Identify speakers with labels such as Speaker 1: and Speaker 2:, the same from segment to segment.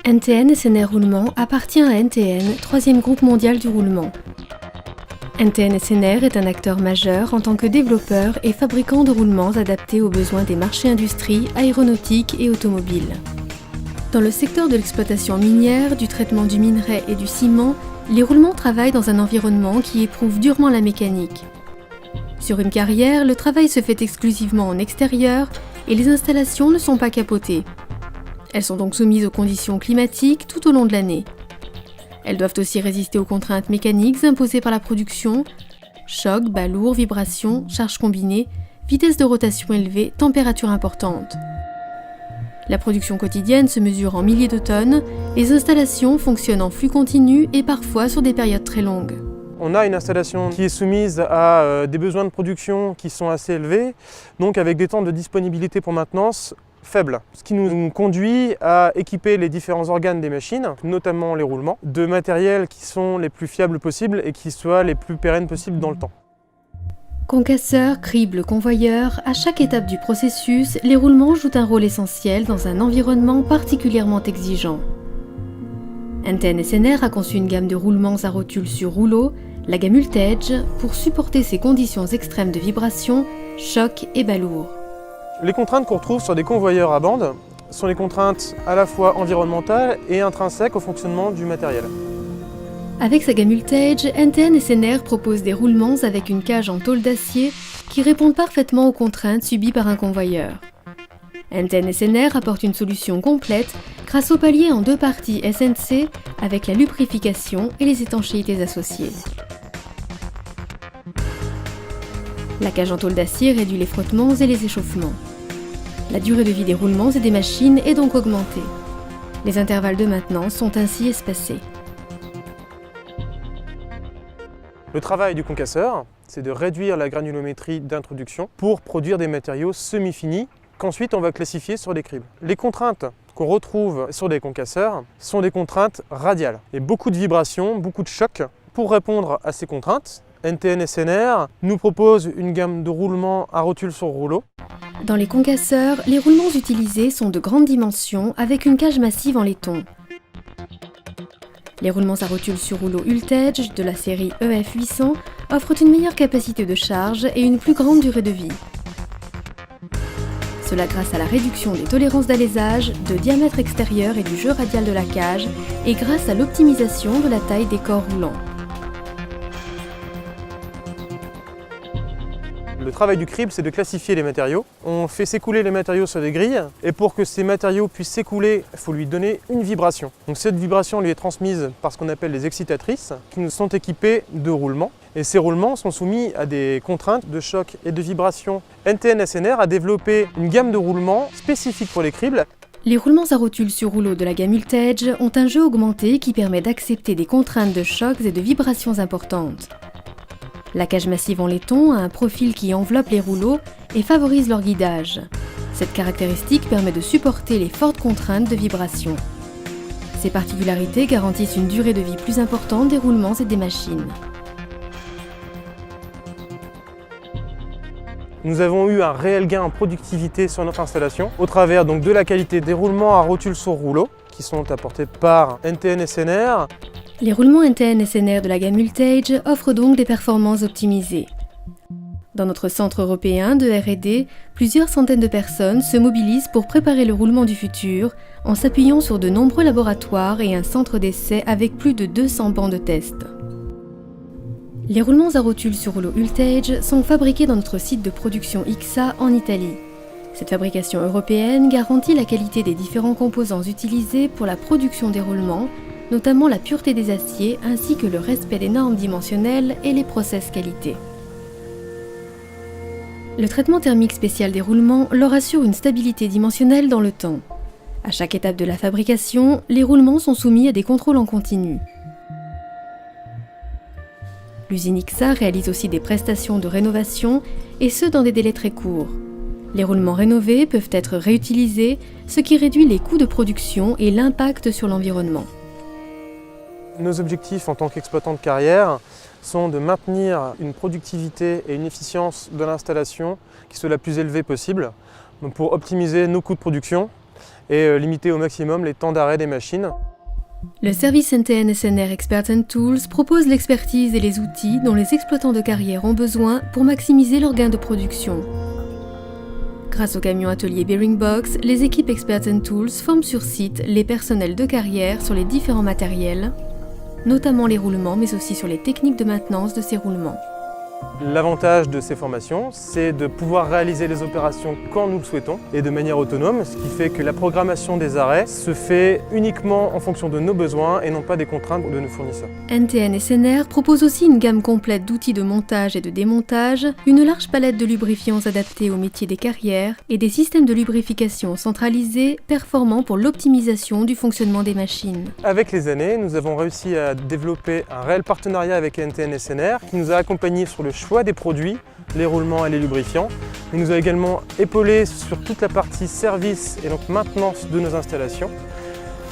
Speaker 1: NTN SNR Roulement appartient à NTN, troisième groupe mondial du roulement. NTN SNR est un acteur majeur en tant que développeur et fabricant de roulements adaptés aux besoins des marchés industrie, aéronautique et automobile. Dans le secteur de l'exploitation minière, du traitement du minerai et du ciment, les roulements travaillent dans un environnement qui éprouve durement la mécanique. Sur une carrière, le travail se fait exclusivement en extérieur et les installations ne sont pas capotées. Elles sont donc soumises aux conditions climatiques tout au long de l'année. Elles doivent aussi résister aux contraintes mécaniques imposées par la production, choc, bas lourds, vibrations, charges combinées, vitesse de rotation élevée, température importante. La production quotidienne se mesure en milliers de tonnes, les installations fonctionnent en flux continu et parfois sur des périodes très longues.
Speaker 2: On a une installation qui est soumise à des besoins de production qui sont assez élevés, donc avec des temps de disponibilité pour maintenance faibles. Ce qui nous conduit à équiper les différents organes des machines, notamment les roulements, de matériels qui sont les plus fiables possibles et qui soient les plus pérennes possibles dans le temps.
Speaker 1: Concasseurs, cribles, convoyeurs, à chaque étape du processus, les roulements jouent un rôle essentiel dans un environnement particulièrement exigeant. NTN SNR a conçu une gamme de roulements à rotule sur rouleau, la gamme Ultedge, pour supporter ces conditions extrêmes de vibration, choc et bas lourd.
Speaker 2: Les contraintes qu'on retrouve sur des convoyeurs à bande sont les contraintes à la fois environnementales et intrinsèques au fonctionnement du matériel.
Speaker 1: Avec sa gamme Ultedge, NTN SNR propose des roulements avec une cage en tôle d'acier qui répondent parfaitement aux contraintes subies par un convoyeur. NTN SNR apporte une solution complète grâce au palier en deux parties SNC avec la lubrification et les étanchéités associées. La cage en tôle d'acier réduit les frottements et les échauffements. La durée de vie des roulements et des machines est donc augmentée. Les intervalles de maintenance sont ainsi espacés.
Speaker 2: Le travail du concasseur, c'est de réduire la granulométrie d'introduction pour produire des matériaux semi-finis qu'ensuite on va classifier sur des cribles. Les contraintes qu'on retrouve sur des concasseurs sont des contraintes radiales. Et beaucoup de vibrations, beaucoup de chocs. Pour répondre à ces contraintes, NTN SNR nous propose une gamme de roulements à rotule sur rouleau.
Speaker 1: Dans les concasseurs, les roulements utilisés sont de grandes dimensions avec une cage massive en laiton. Les roulements à rotule sur rouleau Ultedge de la série EF800 offrent une meilleure capacité de charge et une plus grande durée de vie. Cela grâce à la réduction des tolérances d'alésage, de diamètre extérieur et du jeu radial de la cage et grâce à l'optimisation de la taille des corps roulants.
Speaker 2: Le travail du crible, c'est de classifier les matériaux. On fait s'écouler les matériaux sur des grilles et pour que ces matériaux puissent s'écouler, il faut lui donner une vibration. Donc cette vibration lui est transmise par ce qu'on appelle les excitatrices qui nous sont équipées de roulements. Et ces roulements sont soumis à des contraintes de choc et de vibration. NTN SNR a développé une gamme de roulements spécifiques pour les cribles.
Speaker 1: Les roulements à rotule sur rouleau de la gamme Ultedge ont un jeu augmenté qui permet d'accepter des contraintes de chocs et de vibrations importantes. La cage massive en laiton a un profil qui enveloppe les rouleaux et favorise leur guidage. Cette caractéristique permet de supporter les fortes contraintes de vibration. Ces particularités garantissent une durée de vie plus importante des roulements et des machines.
Speaker 2: Nous avons eu un réel gain en productivité sur notre installation au travers donc de la qualité des roulements à rotule sur rouleau qui sont apportés par NTN SNR.
Speaker 1: Les roulements NTN SNR de la gamme Ultedge offrent donc des performances optimisées. Dans notre centre européen de R&D, plusieurs centaines de personnes se mobilisent pour préparer le roulement du futur en s'appuyant sur de nombreux laboratoires et un centre d'essai avec plus de 200 bancs de test. Les roulements à rotule sur rouleau Ultedge sont fabriqués dans notre site de production IXA en Italie. Cette fabrication européenne garantit la qualité des différents composants utilisés pour la production des roulements, notamment la pureté des aciers ainsi que le respect des normes dimensionnelles et les process qualité. Le traitement thermique spécial des roulements leur assure une stabilité dimensionnelle dans le temps. À chaque étape de la fabrication, les roulements sont soumis à des contrôles en continu. L'usine IXA réalise aussi des prestations de rénovation, et ce dans des délais très courts. Les roulements rénovés peuvent être réutilisés, ce qui réduit les coûts de production et l'impact sur l'environnement.
Speaker 2: Nos objectifs en tant qu'exploitant de carrière sont de maintenir une productivité et une efficience de l'installation qui soit la plus élevée possible. pour optimiser nos coûts de production et limiter au maximum les temps d'arrêt des machines.
Speaker 1: Le service NTN SNR Experts & Tools propose l'expertise et les outils dont les exploitants de carrière ont besoin pour maximiser leurs gains de production. Grâce au camion atelier Bearing Box, les équipes Experts & Tools forment sur site les personnels de carrière sur les différents matériels, notamment les roulements, mais aussi sur les techniques de maintenance de ces roulements.
Speaker 2: L'avantage de ces formations, c'est de pouvoir réaliser les opérations quand nous le souhaitons et de manière autonome, ce qui fait que la programmation des arrêts se fait uniquement en fonction de nos besoins et non pas des contraintes de nos fournisseurs.
Speaker 1: NTN SNR propose aussi une gamme complète d'outils de montage et de démontage, une large palette de lubrifiants adaptés au métier des carrières et des systèmes de lubrification centralisés performants pour l'optimisation du fonctionnement des machines.
Speaker 2: Avec les années, nous avons réussi à développer un réel partenariat avec NTN SNR qui nous a accompagnés sur le choix des produits, les roulements et les lubrifiants. Il nous a également épaulés sur toute la partie service et donc maintenance de nos installations.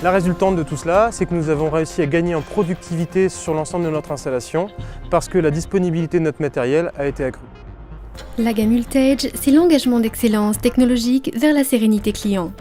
Speaker 2: La résultante de tout cela, c'est que nous avons réussi à gagner en productivité sur l'ensemble de notre installation parce que la disponibilité de notre matériel a été accrue.
Speaker 1: La gamme Ultage, c'est l'engagement d'excellence technologique vers la sérénité client.